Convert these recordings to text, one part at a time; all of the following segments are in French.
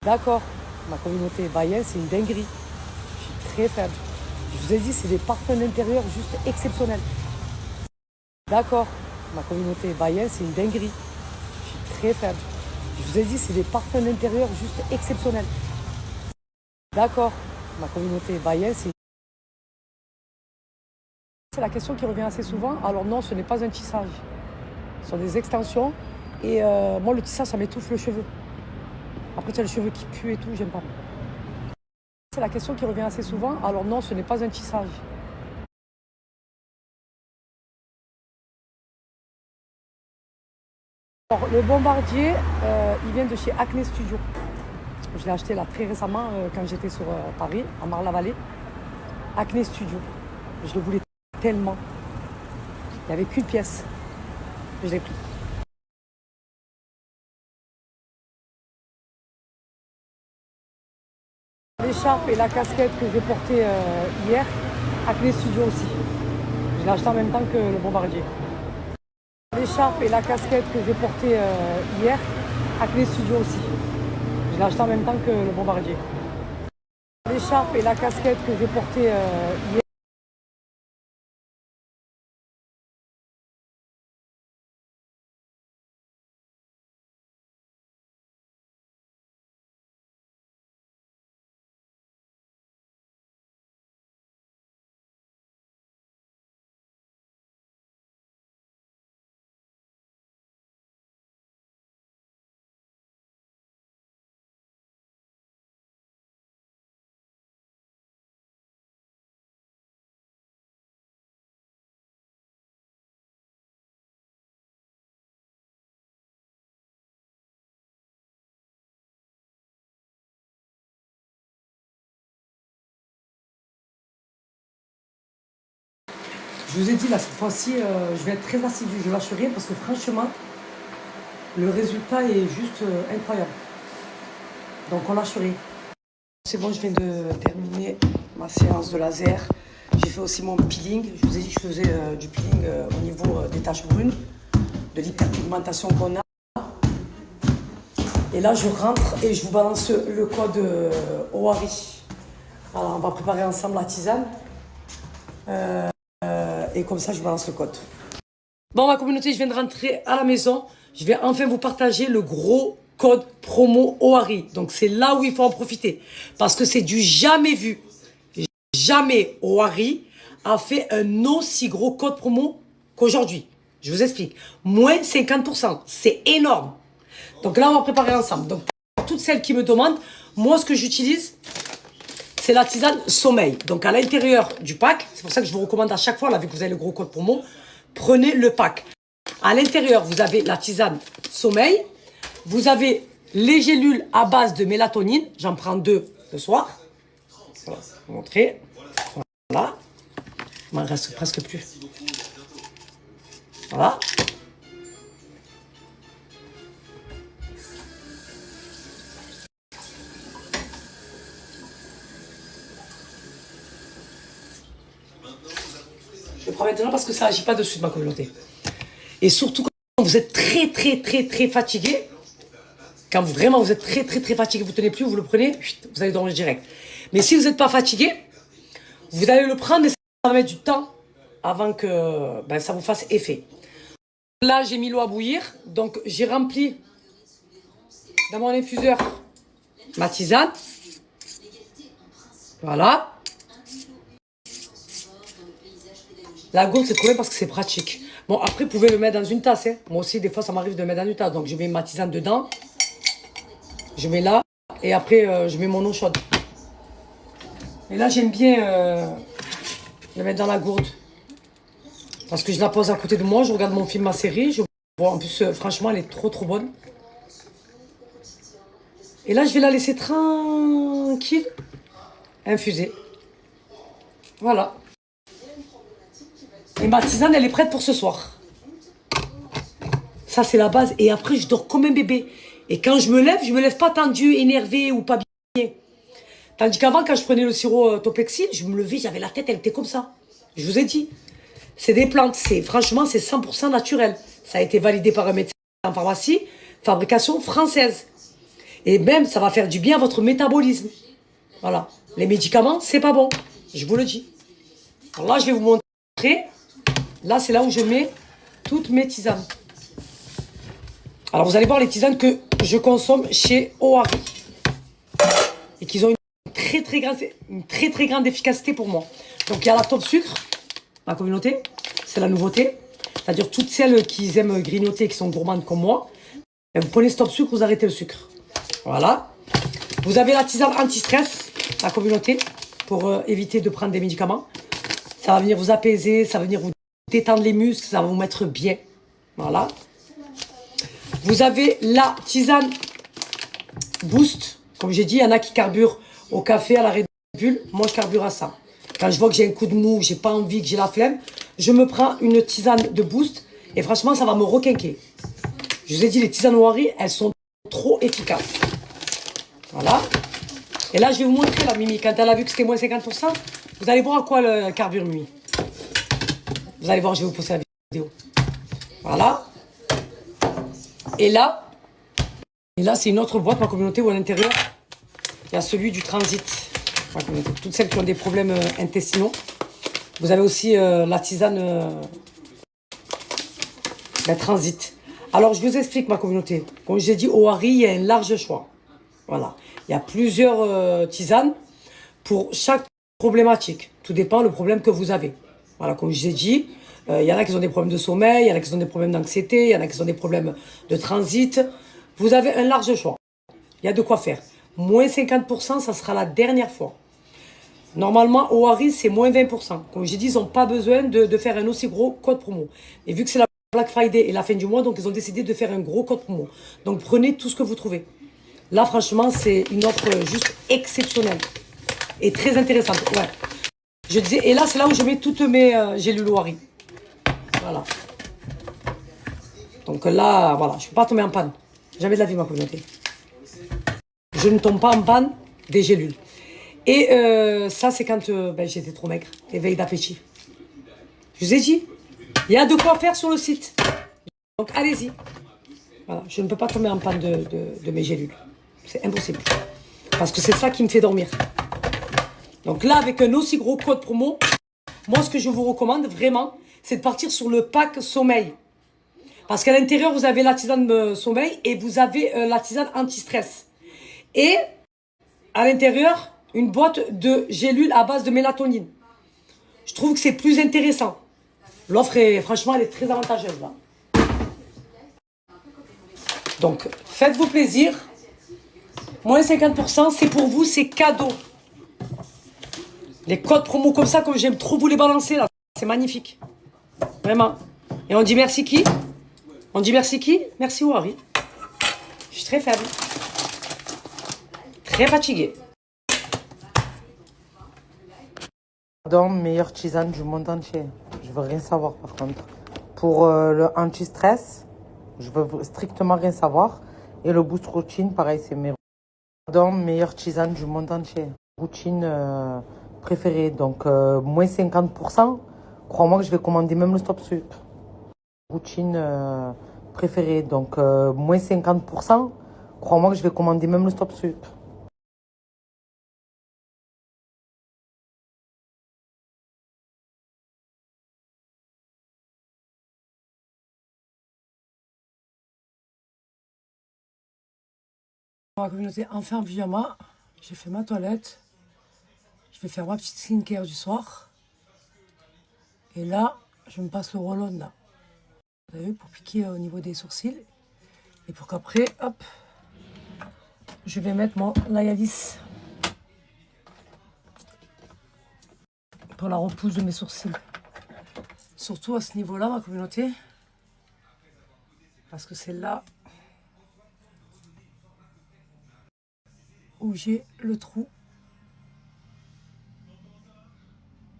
D'accord, ma communauté Bayen, c'est une dinguerie. Je suis très faible. Je vous ai dit, c'est des parfums d'intérieur juste exceptionnels. D'accord, ma communauté Bayen, c'est une dinguerie. Je suis très faible. Je vous ai dit, c'est des parfums d'intérieur juste exceptionnels. D'accord, ma communauté Bayen, c'est la question qui revient assez souvent. Alors non, ce n'est pas un tissage. Ce sont des extensions. Et moi, le tissage, ça m'étouffe le cheveu. Après, tu as le cheveu qui pue et tout, j'aime pas. C'est la question qui revient assez souvent. Alors non, ce n'est pas un tissage. Alors, le bombardier, il vient de chez Acne Studio. Je l'ai acheté là très récemment quand j'étais sur Paris, à Marne-la-Vallée. Acne Studio. Je le voulais tellement. Il n'y avait qu'une pièce. Je l'ai pris. L'écharpe et la casquette que j'ai portée hier, Acne Studio aussi. Je l'ai acheté en même temps que le bombardier. L'écharpe et la casquette que j'ai portée hier, Acne Studio aussi. Je l'ai acheté en même temps que le bombardier. L'écharpe et la casquette que j'ai portée hier. Je vous ai dit, là, cette fois-ci, je vais être très assidue. Je lâche rien parce que franchement, le résultat est juste incroyable. Donc, on lâche rien. C'est bon, je viens de terminer ma séance de laser. J'ai fait aussi mon peeling. Je vous ai dit que je faisais du peeling au niveau des taches brunes, de l'hyperpigmentation qu'on a. Et là, je rentre et je vous balance le code OARI. Alors, on va préparer ensemble la tisane. Et comme ça, je vous balance le code. Bon, ma communauté, je viens de rentrer à la maison. Je vais enfin vous partager le gros code promo OARI. Donc, c'est là où il faut en profiter. Parce que c'est du jamais vu. Jamais OARI a fait un aussi gros code promo qu'aujourd'hui. Je vous explique. Moins 50%. C'est énorme. Donc là, on va préparer ensemble. Donc, pour toutes celles qui me demandent, moi, ce que j'utilise, c'est la tisane sommeil. Donc, à l'intérieur du pack, c'est pour ça que je vous recommande à chaque fois, là, vu que vous avez le gros code promo, prenez le pack. À l'intérieur, vous avez la tisane sommeil. Vous avez les gélules à base de mélatonine. J'en prends 2 le soir. Voilà, je vais vous montrer. Voilà. Il m'en reste presque plus. Voilà. Je prends maintenant parce que ça n'agit pas dessus de ma communauté. Et surtout quand vous êtes très fatigué, quand vraiment vous êtes très fatigué, vous ne tenez plus, vous le prenez, vous allez dormir direct. Mais si vous n'êtes pas fatigué, vous allez le prendre et ça va mettre du temps avant que ça vous fasse effet. Là, j'ai mis l'eau à bouillir, donc j'ai rempli dans mon infuseur ma tisane. Voilà. La gourde, c'est trop bien parce que c'est pratique. Bon, après, vous pouvez le mettre dans une tasse. Hein. Moi aussi, des fois, ça m'arrive de le mettre dans une tasse. Donc, je mets ma tisane dedans. Je mets là. Et après, je mets mon eau chaude. Et là, j'aime bien le mettre dans la gourde. Parce que je la pose à côté de moi. Je regarde mon film, ma série. Je vois, en plus, franchement, elle est trop bonne. Et là, je vais la laisser tranquille. Infuser. Voilà. Et ma tisane, elle est prête pour ce soir. Ça, c'est la base. Et après, je dors comme un bébé. Et quand je me lève pas tendu, énervé ou pas bien. Tandis qu'avant, quand je prenais le sirop Topexil, je me levais, j'avais la tête, elle était comme ça. Je vous ai dit. C'est des plantes. Franchement, c'est 100% naturel. Ça a été validé par un médecin en pharmacie. Fabrication française. Et même, ça va faire du bien à votre métabolisme. Voilà. Les médicaments, c'est pas bon. Je vous le dis. Alors là, je vais vous montrer. Là, c'est là où je mets toutes mes tisanes. Alors, vous allez voir les tisanes que je consomme chez Ohari. Et qui ont une très grande efficacité pour moi. Donc, il y a la top sucre, ma communauté. C'est la nouveauté. C'est-à-dire toutes celles qui aiment grignoter et qui sont gourmandes comme moi. Vous prenez stop sucre, vous arrêtez le sucre. Voilà. Vous avez la tisane anti-stress, la communauté, pour éviter de prendre des médicaments. Ça va venir vous apaiser, ça va venir vous détendre les muscles, ça va vous mettre bien. Voilà. Vous avez la tisane Boost. Comme j'ai dit, il y en a qui carburent au café, à la Red Bull. Moi, je carbure à ça. Quand je vois que j'ai un coup de mou, j'ai pas envie, que j'ai la flemme, je me prends une tisane de Boost. Et franchement, ça va me requinquer. Je vous ai dit, les tisanes Ohari, elles sont trop efficaces. Voilà. Et là, je vais vous montrer la Mimi. Quand elle a vu que c'était moins 50%, vous allez voir à quoi le carbure Mimi. Vous allez voir, je vais vous poster la vidéo. Voilà. Et là c'est une autre boîte, ma communauté, où à l'intérieur, il y a celui du transit. Ma communauté. Toutes celles qui ont des problèmes intestinaux. Vous avez aussi la tisane transit. Alors, je vous explique, ma communauté. Comme je l'ai dit, Ohari, il y a un large choix. Voilà. Il y a plusieurs tisanes pour chaque problématique. Tout dépend le problème que vous avez. Voilà, comme je vous ai dit, il y en a qui ont des problèmes de sommeil, il y en a qui ont des problèmes d'anxiété, il y en a qui ont des problèmes de transit. Vous avez un large choix. Il y a de quoi faire. Moins 50%, ça sera la dernière fois. Normalement, Ohari, c'est moins 20%. Comme j'ai dit, ils n'ont pas besoin de faire un aussi gros code promo. Et vu que c'est la Black Friday et la fin du mois, donc ils ont décidé de faire un gros code promo. Donc prenez tout ce que vous trouvez. Là, franchement, c'est une offre juste exceptionnelle. Et très intéressante. Ouais. Je disais, et là, c'est là où je mets toutes mes gélules Ohari. Voilà. Donc là, voilà, je ne peux pas tomber en panne. Jamais de la vie, ma communauté. Je ne tombe pas en panne des gélules. Et ça, c'est quand j'étais trop maigre. Éveil d'appétit. Je vous ai dit, il y a de quoi faire sur le site. Donc, allez-y. Voilà, je ne peux pas tomber en panne de mes gélules. C'est impossible. Parce que c'est ça qui me fait dormir. Donc là, avec un aussi gros code promo, moi, ce que je vous recommande vraiment, c'est de partir sur le pack sommeil. Parce qu'à l'intérieur, vous avez la tisane sommeil et vous avez la tisane anti-stress. Et à l'intérieur, une boîte de gélules à base de mélatonine. Je trouve que c'est plus intéressant. L'offre, franchement, elle est très avantageuse là. Donc, faites-vous plaisir. Moins 50%, c'est pour vous, c'est cadeau. Les codes promo comme ça, comme j'aime trop vous les balancer là, c'est magnifique. Vraiment. Et on dit merci qui? On dit merci qui? Merci Ohari. Je suis très faible. Très fatiguée. Pardon, meilleure tisane du monde entier. Je veux rien savoir par contre. Pour le anti-stress, je veux strictement rien savoir. Et le boost routine, pareil, c'est mes... Pardon, meilleure tisane du monde entier. Routine préférée, donc moins 50%. Crois-moi que je vais commander même le stop sucre. Routine préférée, donc moins 50%. Crois-moi que je vais commander même le stop sucre. Ma communauté, enfin en pyjama, j'ai fait ma toilette. Je vais faire ma petite skincare du soir. Et là, je me passe le roll-on là. Vous avez vu, pour piquer au niveau des sourcils. Et pour qu'après, hop, je vais mettre mon Layalis pour la repousse de mes sourcils. Surtout à ce niveau-là, ma communauté. Parce que c'est là où j'ai le trou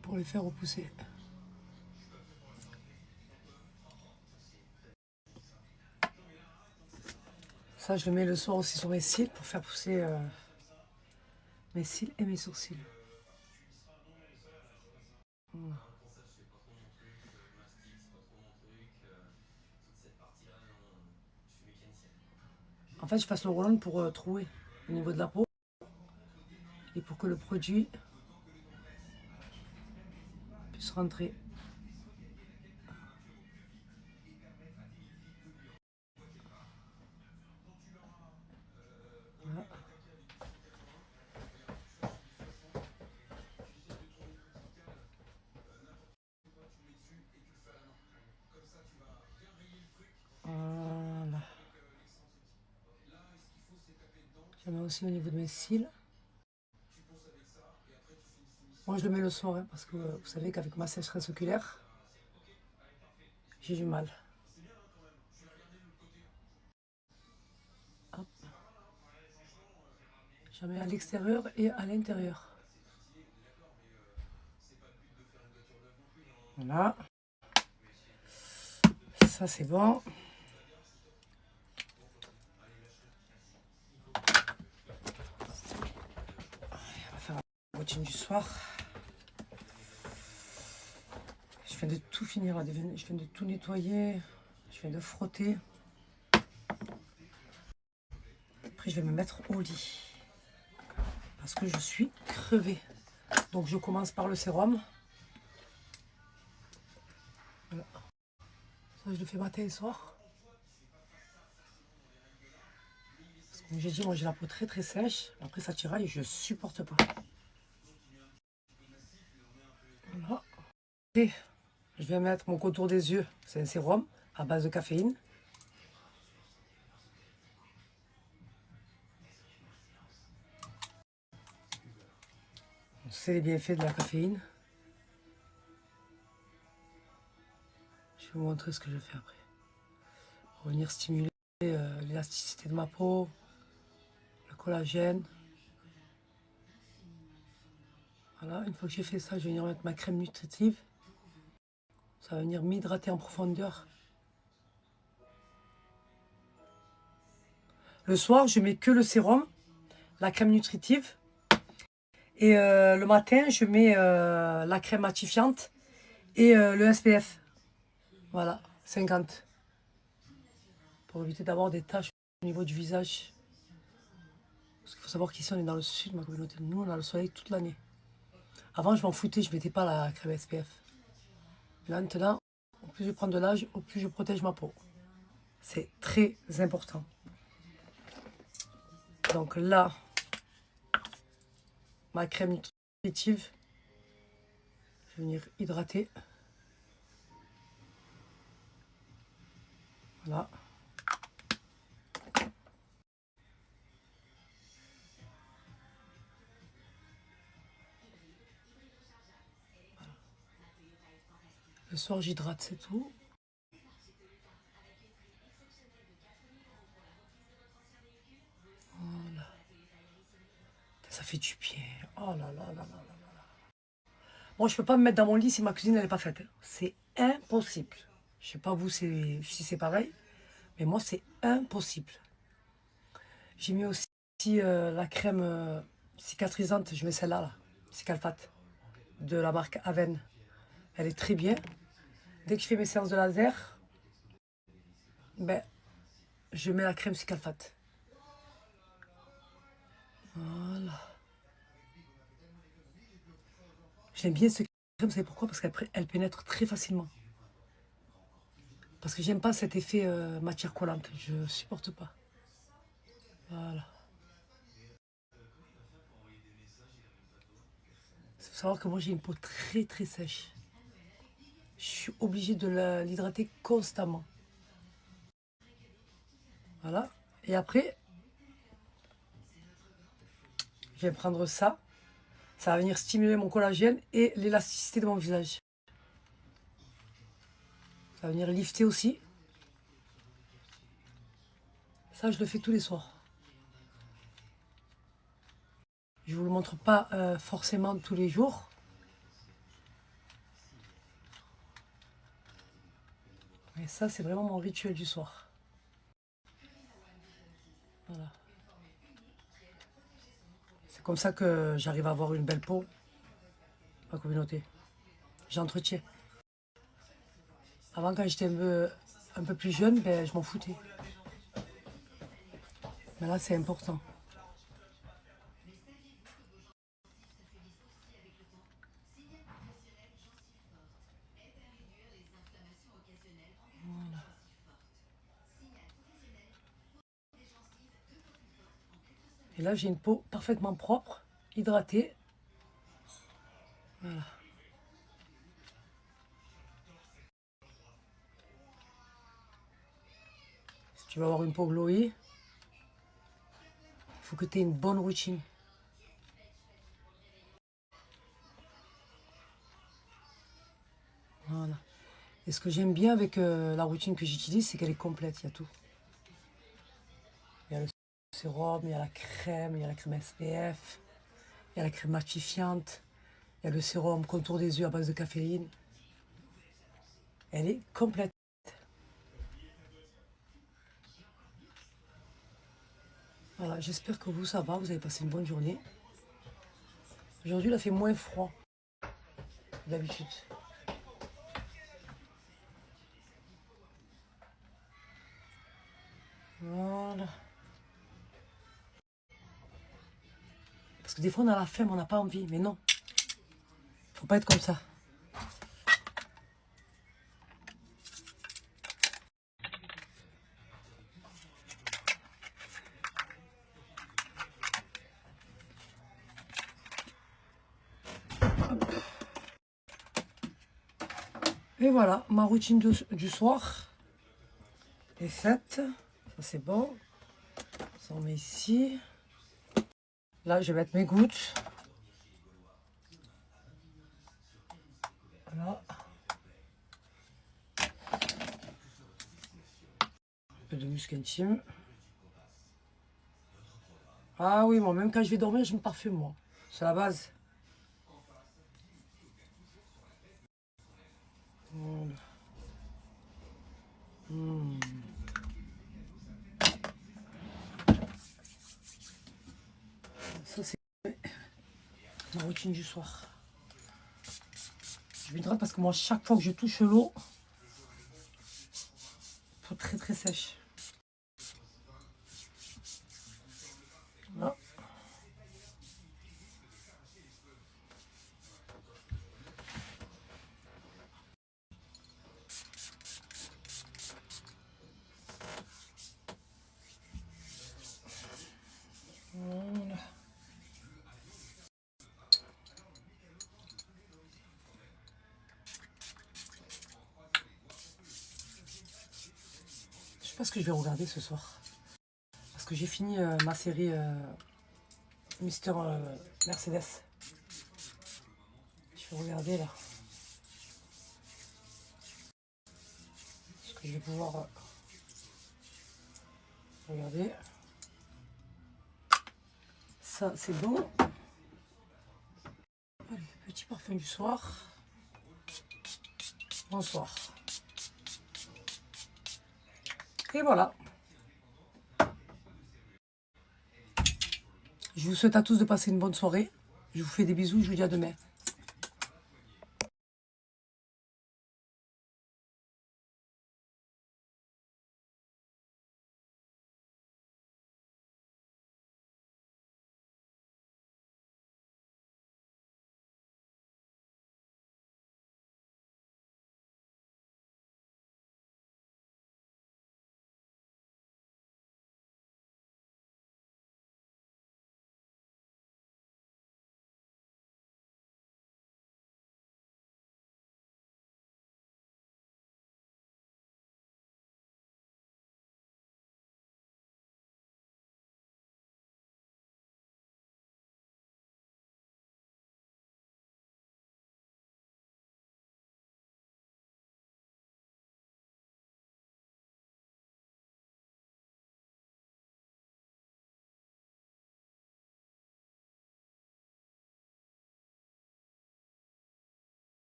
pour les faire repousser. Ça, je le mets le soir aussi sur mes cils pour faire pousser mes cils et mes sourcils. Voilà. En fait, je fasse le roll-on pour trouer au niveau de la peau et pour que le produit puisse rentrer. Voilà. Voilà. Je mets aussi au niveau de mes cils. Moi, je le mets le soir, hein, parce que vous savez qu'avec ma sécheresse oculaire, j'ai du mal. Hop. J'en mets à l'extérieur et à l'intérieur. Voilà. Ça, c'est bon. On va faire la routine du soir. Je viens de tout finir, je viens de tout nettoyer, je viens de frotter. Après, je vais me mettre au lit parce que je suis crevée. Donc, je commence par le sérum. Voilà. Ça, je le fais matin et soir. Parce que, comme j'ai dit, moi, j'ai la peau très très sèche. Après, ça tiraille, je supporte pas. Voilà. Et je vais mettre mon contour des yeux. C'est un sérum à base de caféine. On sait les bienfaits de la caféine. Je vais vous montrer ce que je fais après. Pour venir stimuler l'élasticité de ma peau, le collagène. Voilà, une fois que j'ai fait ça, je vais venir mettre ma crème nutritive. Ça va venir m'hydrater en profondeur. Le soir, je mets que le sérum, la crème nutritive. Et le matin, je mets la crème matifiante et le SPF. Voilà, 50. Pour éviter d'avoir des taches au niveau du visage. Parce qu'il faut savoir qu'ici, on est dans le sud, ma communauté. Nous, on a le soleil toute l'année. Avant, je m'en foutais, je ne mettais pas la crème SPF. Là, maintenant, au plus je prends de l'âge, au plus je protège ma peau. C'est très important. Donc là, ma crème nutritive, je vais venir hydrater. Voilà. Le soir, j'hydrate, c'est tout. Voilà. Ça fait du bien. Oh là là là là là. Moi, je peux pas me mettre dans mon lit si ma cuisine n'est pas faite. C'est impossible. Je sais pas vous si c'est pareil, mais moi, c'est impossible. J'ai mis aussi la crème cicatrisante. Je mets celle-là, là, Cicalfate, de la marque Aven. Elle est très bien. Dès que je fais mes séances de laser, ben, je mets la crème Cicalfate. Voilà. J'aime bien cette crème, vous savez pourquoi? Parce qu'elle pénètre très facilement. Parce que j'aime pas cet effet matière collante. Je supporte pas. Voilà. Il faut savoir que moi j'ai une peau très très sèche. Je suis obligée de l'hydrater constamment. Voilà. Et après, je vais prendre ça. Ça va venir stimuler mon collagène et l'élasticité de mon visage. Ça va venir lifter aussi. Ça, je le fais tous les soirs. Je ne vous le montre pas forcément tous les jours. Mais ça, c'est vraiment mon rituel du soir. Voilà. C'est comme ça que j'arrive à avoir une belle peau, ma communauté. J'entretiens. Avant, quand j'étais un peu plus jeune, ben, je m'en foutais. Mais là, c'est important. Et là, j'ai une peau parfaitement propre, hydratée. Voilà. Si tu veux avoir une peau glowy, il faut que tu aies une bonne routine. Voilà. Et ce que j'aime bien avec la routine que j'utilise, c'est qu'elle est complète, il y a tout. Il y a le sérum, il y a la crème SPF, il y a la crème matifiante, il y a le sérum contour des yeux à base de caféine. Elle est complète. Voilà, j'espère que vous, ça va, vous avez passé une bonne journée. Aujourd'hui, il a fait moins froid que d'habitude. Voilà. Parce que des fois, on a la flemme, on n'a pas envie. Mais non, faut pas être comme ça. Et voilà, ma routine du soir est faite. Ça, c'est bon. Ça, on met ici. Là, je vais mettre mes gouttes. Voilà. Un peu de musc intime. Ah oui, moi, même quand je vais dormir, je me parfume, moi. C'est la base. Voilà. Ça, c'est ma routine du soir. Je m'hydrate parce que moi, chaque fois que je touche l'eau, il faut très très sèche. Voilà. Voilà. Je sais pas ce que je vais regarder ce soir. Parce que j'ai fini ma série Mister Mercedes. Je vais regarder là. Est-ce que je vais pouvoir regarder. Ça, c'est bon. Allez, petit parfum du soir. Bonsoir. Et voilà. Je vous souhaite à tous de passer une bonne soirée. Je vous fais des bisous. Je vous dis à demain.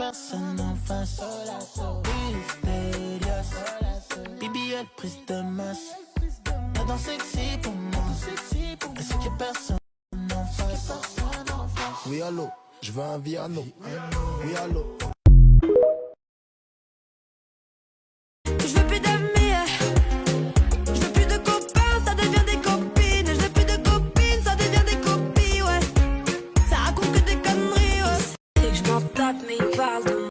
personne en face. Mystérieuse, BBL prise de masse. La danse sexy pour moi. Est-ce qu'il y a personne en face? Oui allô, je veux un Viano. Oui allô. Je veux plus d'amis, je veux plus de copains, ça devient des copines. Je veux plus de copines, ça devient des copies, ouais. Ça raconte que des conneries, ouais. C'est que je m'en tape, mais ils parlent de moi.